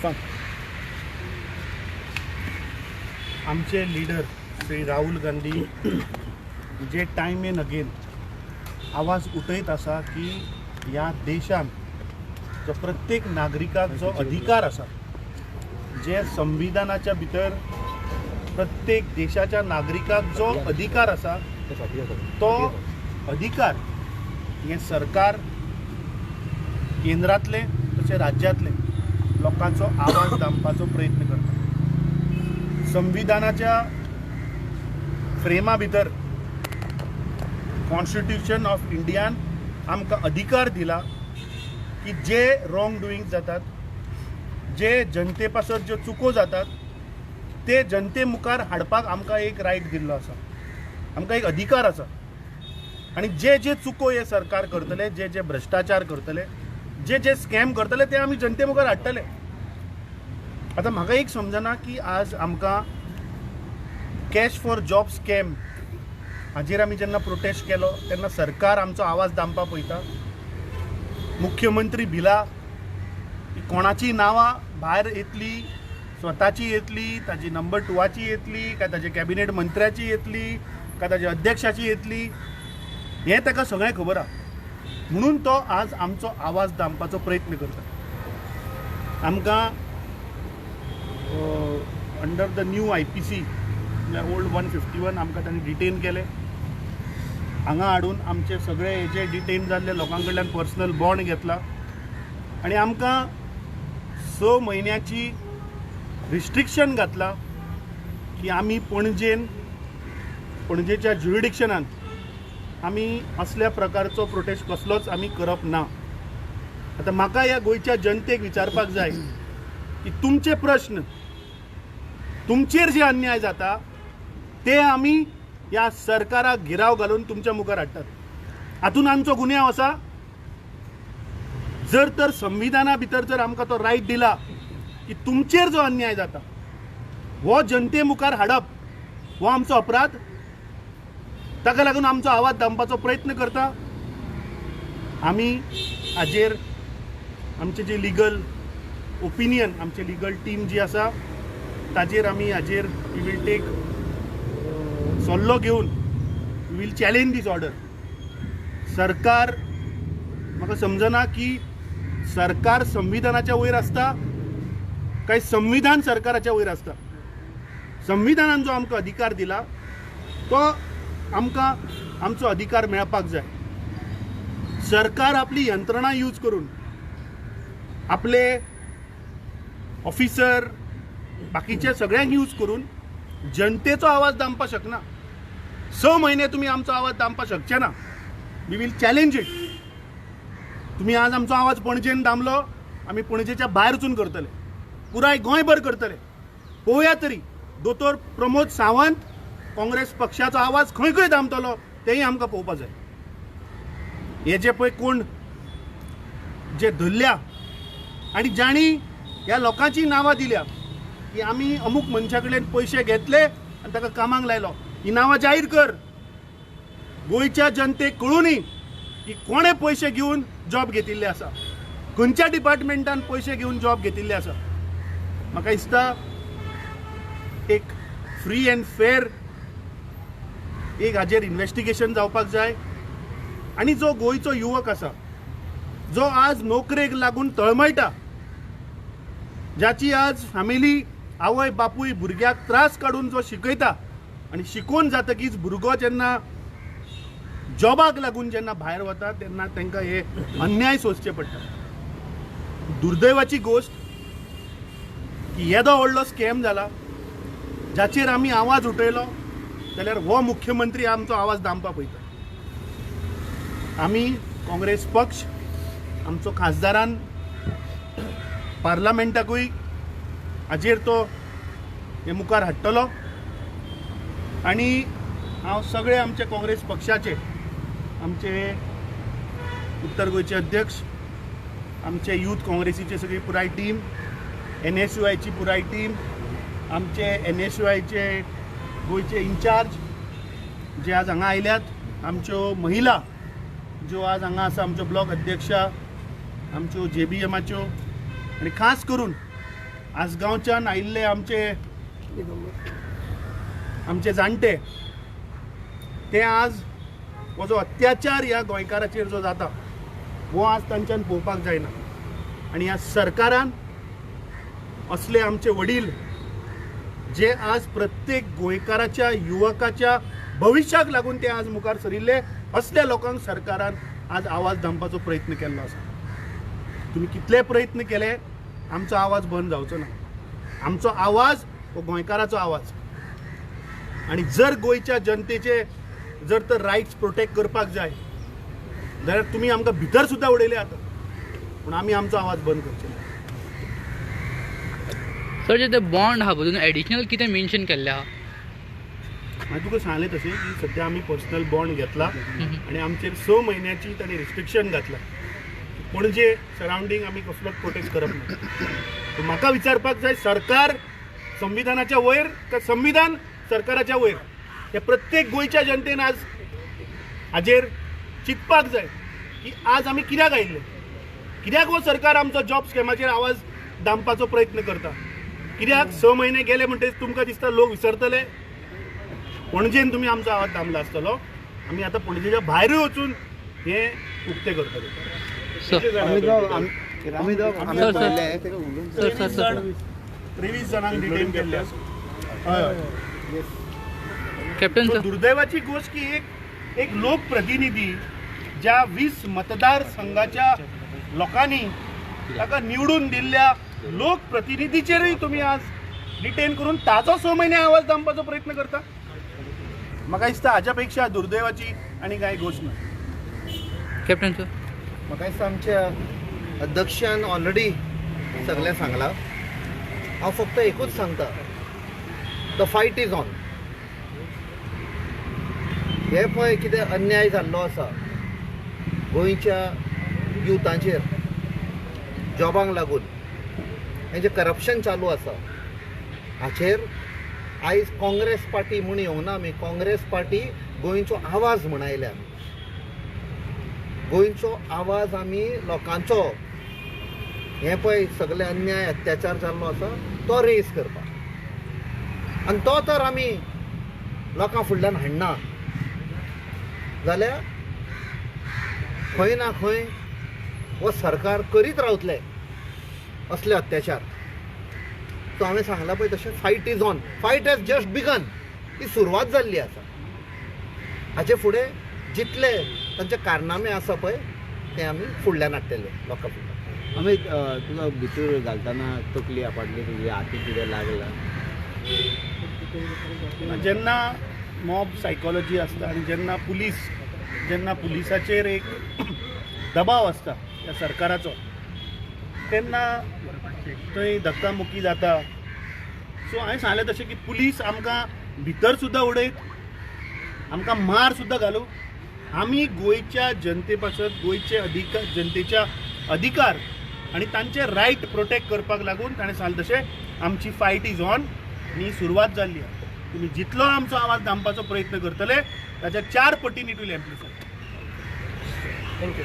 सांग. आमचे लीडर श्री राहुल गांधी जे टायम एन अगेन आवाज उठयत आसा की ह्या देशान जो प्रत्येक नागरिकाक जो अधिकार आसा, जे संविधानाच्या भितर प्रत्येक देशाच्या नागरिकाक जो अधिकार आसा, तो अधिकार हे सरकार केंद्रातले तशें राज्यातले लोकांचो आवाज दामपाचो प्रयत्न करता. संविधानाच्या फ्रेमा भितर कॉन्स्टिट्यूशन ऑफ इंडियान आमकां अधिकार दिला की जे रॉंग डुईंग जातात, जे जनते पासत ज्यो चुको जातात, ते जनते मुखार हाडपाक आमकां एक रायट दिल्लो आसा, आमकां एक अधिकार आसा. आनी जे जे चुको हे सरकार करतले, जे जे भ्रष्टाचार करतले, जे जे स्कॅम करतले, ते आमी जनते मुखार हाडटले. आतां म्हाका एक समजना की आज आमकां कॅश फॉर जॉब स्कॅम हाजेर आमी जेन्ना प्रोटेस्ट केलो तेन्ना सरकार आमचो आवाज दामपा पळयता. मुख्यमंत्री भिला की कोणाची नांवां भायर येतली, स्वताची येतली, ताजी नंबर 2ची येतली, काय ताजे कॅबिनेट मंत्र्याची येतली, काय ताज्या अध्यक्षाची येतली, हें ताका सगळें खबर आहा. म्हणून तो आज आमचो आवाज दामपाचो प्रयत्न करता. आमकां अंडर द न्यू IPC म्हळ्यार ओल्ड 151 आमकां तांणी डिटेन केले. हांगा हाडून आमचे सगळे हे जे डिटेन जाल्ले लोकां कडल्यान पर्सनल बॉन्ड घेतला आनी आमकां 6 म्हयन्याची रिस्ट्रिक्शन घातला की आमी पणजेच्या ज्युरिडिक्शनान आमी असल्या प्रकारचो प्रोटेस्ट कसलोच आमी करप ना. आतां म्हाका ह्या गोंयच्या जनतेक विचारपाक जाय की तुमचे प्रश्न, तुमचेर जे अन्याय जाता ते आमी ह्या सरकाराक गिराव घालून तुमच्या मुखार हाडटात. हातून आमचो गुन्यांव आसा. जर तर संविधाना भितर जर आमकां तो रायट दिला की तुमचेर जो अन्याय जाता हो जनते मुखार हाडप, हो आमचो अपराध. ताका लागून आमचो आवाज दामपाचो प्रयत्न करता. आमी हाजेर आमचे जे लिगल ओपिनियन, आमचे लिगल टीम जी आसा ताजेर आमी हाजेर वी वील टेक सल्लो घेवन we will challenge this order. सरकार म्हाका समजना की सरकार संविधानाच्या वयर आसता काय संविधान सरकाराच्या वयर आसता. संविधानान जो आमकां अधिकार दिला तो आमकां आमचो अधिकार मेळपाक जाय. सरकार आपली यंत्रणा यूज करून, आपले ऑफिसर बाकीचे सगळ्यांक यूज करून जनतेचो आवाज दामपाक शकना. 6 म्हयने तुमी आमचो आवाज दामपाक शकचे ना. We will challenge it. तुमी आज आमचो आवाज पणजेन दामलो, आमी पणजेच्या भायर वचून करतले, पुराय गोंयभर करतले. पळोवया तरी दोतोर प्रमोद सावंत काँग्रेस पक्षाचो आवाज खंय खंय दामतलो तेंय आमकां पळोवपाक जाय. हे जे पळय कोण जे धरल्या आनी जाणी ह्या लोकांची नांवां दिल्या की आमी अमूक मनशा कडल्यान पयशे घेतले आनी ताका कामाक लायलो, ही नांवां जाहीर कर. गोंयच्या जनतेक कळुनी की कोणे पयशे घेवन जॉब घेतिल्ले आसा, खंयच्या डिपार्टमेंटान पयशे घेवन जॉब घेतिल्ले आसा. म्हाका दिसता एक फ्री एंड फेर एक हाजेर इन्वेस्टिगेशन जावपाक जाय. आनी जो गोंयचो युवक आसा, जो आज नोकरेक लागून तळमळटा, ज्याची आज फॅमिली आवय बापूय भुरग्याक त्रास काडून जो शिकयता आनी शिकून जातकीच भुरगो जेन्ना जॉबाक लागून जेन्ना भायर वता तेन्ना तांकां हे अन्याय सोंसचे पडटा. दुर्दैवाची गोश्ट की येदो व्हडलो स्कॅम जाला जाचेर आमी आवाज उठयलो जाल्यार हो मुख्यमंत्री आमचो आवाज दामपाक पळयता. आमी काँग्रेस पक्ष आमचो खासदारान पार्लमेंटाकूय हाजेर तो हे मुखार हाडटलो. आनी हांव सगळे आमचे काँग्रेस पक्षाचे, आमचे उत्तर गोंयचे अध्यक्ष, आमचे यूथ काँग्रेसीची सगळी पुराय टीम, NSUIची पुराय टीम, आमचे NSUIचे गोंयचे इन्चार्ज जे आज हांगा आयल्यात, आमच्यो महिला ज्यो आज हांगा आसा, आमच्यो ब्लॉक अध्यक्षा, आमच्यो JBMच्यो, आनी खास करून आसगांवच्यान आयिल्ले आमचे जाणटे ते आज हो जो अत्याचार ह्या गोंयकाराचेर जो जाता हो आज तांच्यान पळोवपाक जायना आनी ह्या सरकारान असले आमचे वडील जे आज प्रत्येक गोंयकाराच्या युवकाच्या भविश्याक लागून ते आज मुखार सरिल्ले असल्या लोकांक सरकारान आज आवाज दामपाचो प्रयत्न केल्लो आसा. तुम्ही कितले प्रयत्न केले आमचो आवाज बंद जावचो ना. आमचो आवाज हो गोंयकाराचो आवाज आणि जर गोंयच्या जनतेचे जर तर रायट्स प्रोटेक्ट करपाक जाय जाल्यार तुमी आमकां भितर सुद्दां उडयले आता पूण आमी आमचो आवाज बंद करचे ना. सर जे ते बॉन्ड आहा पळय एडिशनल कितें मेन्शन केल्लें आहा? हांवें तुका सांगलें तशें की सद्या आमी पर्सनल बॉन्ड घेतला आनी आमचेर 6 म्हयन्याची ताणी रिस्ट्रिक्शन घातला. पणजे सरावंडींग आमी कसलोच प्रोटेस्ट करप ना. पूण म्हाका विचारपाक जाय सरकार संविधानाच्या वयर काय संविधान सरकाराच्या वयर हे प्रत्येक गोंयच्या जनतेन आज हाजेर चिंतपाक जाय की आज आमी कित्याक आयिल्ले, कित्याक हो सरकार आमचो जॉब स्कॅमाचेर आवाज दामपाचो प्रयत्न करता, कित्याक 6 म्हयने गेले म्हणटकीच तुमकां दिसता लोक विसरतले. पणजेन तुमी आमचो आवाज दामला आसतलो, आमी आतां पणजेच्या भायरूय वचून हे उक्ते करतले. तेवीस जाणांक डिटेन केल्ले आसा. कॅप्टन सर, दुर्दैवाची गोष्ट की एक लोकप्रतिनिधी ज्या 20 मतदारसंघाच्या लोकांनी ताका निवडून दिल्ल्या लोकप्रतिनिधीचेरय तुम्ही आज डिटेन करून ताजो 6 म्हयने आवाज दामपाचो प्रयत्न करता. म्हाका दिसता हाच्या पेक्षा दुर्दैवाची आनी कांय गोष्ट ना. कॅप्टन सर, म्हाका दिसता आमच्या अध्यक्षान ऑलरेडी सगळें सांगलां. हांव फक्त एकूच सांगता, द फायट इज ऑन. हे पळय कितें अन्याय जाल्लो आसा गोंयच्या युथांचेर जॉबांक लागून, हें जें करप्शन चालू आसा हाचेर आयज काँग्रेस पार्टी म्हूण येवना आमी. काँग्रेस पार्टी गोंयचो आवाज म्हूण आयल्या. गोंयचो आवाज आमी लोकांचो हें पळय सगळे अन्याय अत्याचार जाल्लो आसा तो रेज करपाक, आनी तो तर आमी लोकां फुडल्यान हाडना जाल्यार खंय ना खंय हो सरकार करीत रावतले असले अत्याचार. सो हांवें सांगलां पळय तशें fight is on. Fight has just begun. ही सुरवात जाल्ली आसा. हाचे फुडें जितले तांचे कारनामे आसा पळय ते आमी फुडल्यान हाडटले लोकां फुडल्यान. अमित, तुका भितर घालतना तकली आपटली, तुजी हाती कितें लागला? जेन्ना मॉब सायकॉलॉजी आसता आनी जेन्ना पुलिसाचेर एक दबाव आसता त्या सरकाराचो तेन्ना थंय धक्कामुक्की जाता. सो हांवें सांगलें तशें की पुलीस आमकां भितर सुद्दां उडयत, आमकां मार सुद्दां घालूं, आमी गोंयच्या जनते पासत गोंयचे जनतेच्या अधिकार आनी तांचे रायट प्रोटेक्ट करपाक लागून ताणें सांगलें तशें आमची फायट इज ऑन आनी सुरवात जाल्ली आसा. तुमी जितलो आमचो आवाज दामपाचो प्रयत्न करतले ताच्या 4 पटीन इट वील एम्प्लिफाय. थँक्यू.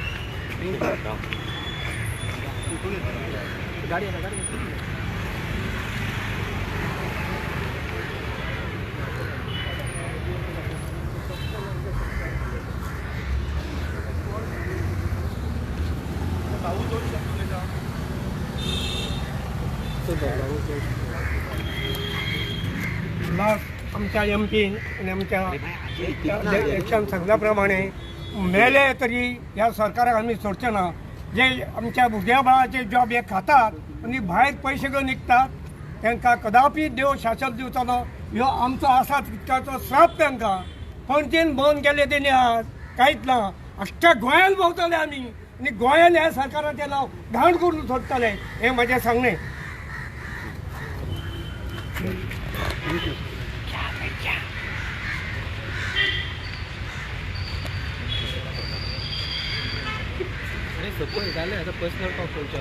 आमच्या MP आणि आमच्या अध्यक्षान सांगल्याप्रमाणे मेले तरी ह्या सरकाराक आमी सोडचे ना. जे आमच्या भुरग्यां बाळाचे जॉब हे खातात आनी भायर पयशे घेवन निघतात तांकां कदापी देव शासन दिवचो ह्यो आमचो आसा तितकाचो श्राप तांकां. पणजेन बंद केले तेणी आज कांयच ना. अख्ख्या गोंयान भोंवतले आमी आनी गोंयान ह्या सरकाराचें नांव घाण करून सोडटले हें म्हजें सांगणें. सपोज जालें आतां पर्सनल टॉक करचो.